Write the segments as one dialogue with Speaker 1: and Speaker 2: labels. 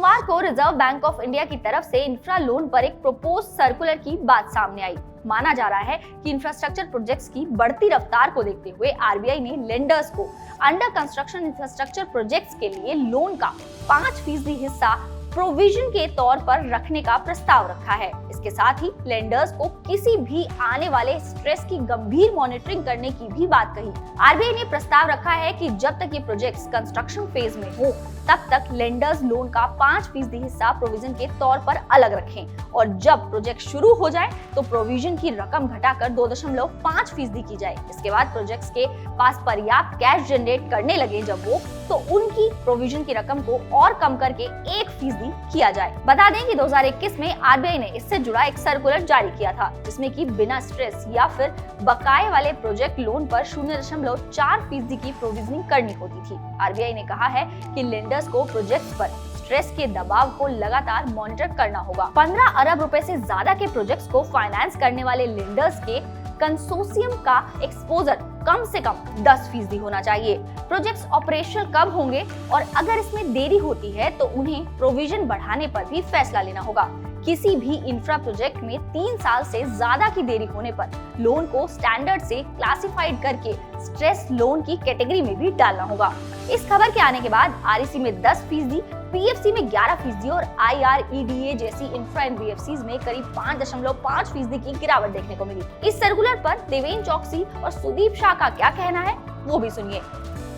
Speaker 1: सोमवार को reserve bank of India की तरफ से इंफ्रा लोन पर एक प्रपोज सर्कुलर की बात सामने आई। माना जा रहा है कि इंफ्रास्ट्रक्चर प्रोजेक्ट्स की बढ़ती रफ्तार को देखते हुए आरबीआई ने लेंडर्स को अंडर कंस्ट्रक्शन इंफ्रास्ट्रक्चर प्रोजेक्ट्स के लिए लोन का 5% हिस्सा प्रोविजन के तौर पर रखने का प्रस्ताव रखा है। इसके साथ ही लेंडर्स को किसी भी आने वाले स्ट्रेस की गंभीर मॉनिटरिंग करने की भी बात कही। आरबीआई ने प्रस्ताव रखा है कि जब तक ये प्रोजेक्ट्स कंस्ट्रक्शन फेज में हो तब तक लेंडर्स लोन का 5% हिस्सा प्रोविजन के तौर पर अलग रखें और जब प्रोजेक्ट शुरू हो जाए तो प्रोविजन की रकम घटाकर 2.5% की जाए। इसके बाद प्रोजेक्ट्स के पास पर्याप्त कैश जनरेट करने लगे जब वो तो उनकी प्रोविजन की रकम को और कम करके 1% किया जाए। बता दें कि 2021 में आरबीआई ने इससे जुड़ा एक सर्कुलर जारी किया था जिसमें कि बिना स्ट्रेस या फिर बकाये वाले प्रोजेक्ट लोन पर 0.4% की प्रोविजनिंग करनी होती थी। आरबीआई ने कहा है कि लेंडर्स को प्रोजेक्ट्स पर स्ट्रेस के दबाव को लगातार मॉनिटर करना होगा। 15 अरब रुपए से ज्यादा के प्रोजेक्ट्स को फाइनेंस करने वाले लेंडर्स के कंसोर्शियम का एक्सपोजर कम से कम 10% होना चाहिए। प्रोजेक्ट्स ऑपरेशनल कब होंगे और अगर इसमें देरी होती है तो उन्हें प्रोविजन बढ़ाने पर भी फैसला लेना होगा। किसी भी इंफ्रा प्रोजेक्ट में 3 साल से ज्यादा की देरी होने पर लोन को स्टैंडर्ड से क्लासिफाइड करके स्ट्रेस लोन की कैटेगरी में भी डालना होगा। इस खबर के आने के बाद आरईसी में 10%, पीएफसी में 11% और आईआरईडीए जैसी इंफ्रा एनबीएफसीज में करीब 5.5% की गिरावट देखने को मिली। इस सर्कुलर पर देवेंद्र चौकसी और सुदीप शाह का क्या कहना है वो भी सुनिए।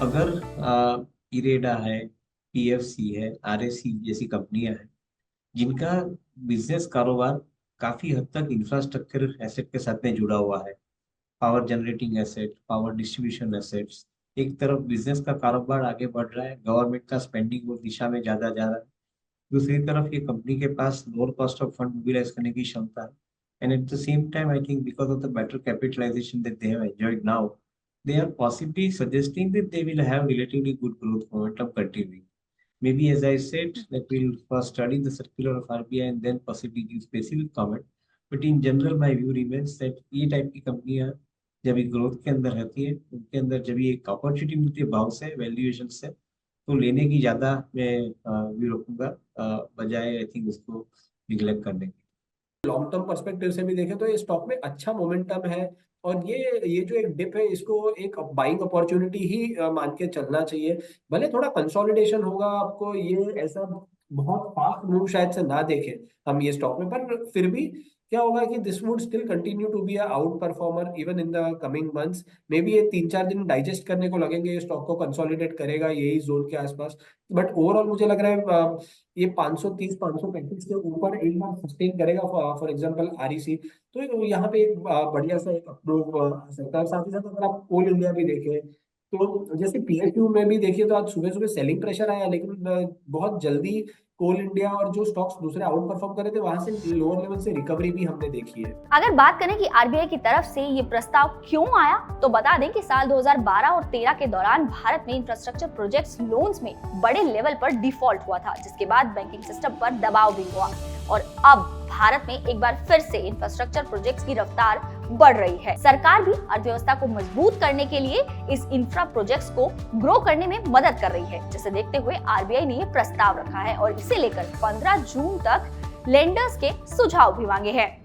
Speaker 2: अगर इरेडा है, पीएफसी है, आरएसी जैसी कंपनियां हैं जिनका बिजनेस कारोबार काफी हद तक इंफ्रास्ट्रक्चर एसेट के साथ में जुड़ा हुआ है, power generating asset, power distribution assets, एक तरफ बिजनेस का कारोबार आगे बढ़ रहा है, गवर्नमेंट का स्पेंडिंग उस दिशा में ज्यादा जा रहा है, दूसरी तरफ ये कंपनी के पास lower cost of fund mobilize करने की क्षमता है, and at the same time I think because of the better capitalization that they have enjoyed now, they are possibly suggesting that they will have relatively good growth momentum continuing. Maybe, as I said, that we'll first study the circular of RBI and then possibly give specific comment. But in general, my view remains that ये type की कंपनियां जब ये growth के अंदर रहती है, उनके अंदर जब ये एक अपॉर्चुनिटी मिलती है भाव से, वैल्यूएशन से, तो लेने की ज्यादा मैं व्यू रखूंगा बजाय आई थिंक उसको निगलेक्ट करने की।
Speaker 3: लॉन्ग टर्म पर्सपेक्टिव से भी देखें तो ये स्टॉक में अच्छा मोमेंटम है और ये जो एक डिप है इसको एक बाइंग अपॉर्चुनिटी ही मान के चलना चाहिए। भले थोड़ा कंसोलिडेशन होगा, आपको ये ऐसा बहुत फास्ट मूव शायद से ना देखें हम ये स्टॉक में, पर फिर भी क्या होगा कि this would still continue to be a outperformer even in the coming months. Maybe ये 3-4 दिन डाइजेस्ट करने को लगेंगे, ये स्टॉक को कंसोलिडेट करेगा यही जोन के आसपास, बट ओवरऑल मुझे लग रहा है ये 530-535 के ऊपर एक बार सस्टेन करेगा फॉर एग्जांपल आरईसी, तो यहाँ पे एक बढ़िया सा एक अप्रूव आ सकता है। साथ ही साथ अगर आप कोल इंडिया भी देखें तो जैसे पीएसयू में भी देखिए तो आज सुबह सुबह सेलिंग प्रेशर आया, लेकिन बहुत जल्दी कोल इंडिया और जो स्टॉक्स दूसरे आउट परफॉर्म कर रहे थे वहां से लोअर लेवल से रिकवरी भी हमने देखी है।
Speaker 1: अगर बात करें कि आरबीआई की तरफ से ये प्रस्ताव क्यों आया तो बता दें कि साल 2012 और 13 के दौरान भारत में इंफ्रास्ट्रक्चर प्रोजेक्ट्स लोन्स में बड़े लेवल पर डिफॉल्ट हुआ था, जिसके बाद बैंकिंग सिस्टम पर दबाव भी हुआ और अब भारत में एक बार फिर से इंफ्रास्ट्रक्चर प्रोजेक्ट्स की रफ्तार बढ़ रही है। सरकार भी अर्थव्यवस्था को मजबूत करने के लिए इस इंफ्रा प्रोजेक्ट्स को ग्रो करने में मदद कर रही है, जिसे देखते हुए आरबीआई ने ये प्रस्ताव रखा है और इसे लेकर 15 जून तक लेंडर्स के सुझाव भी मांगे हैं।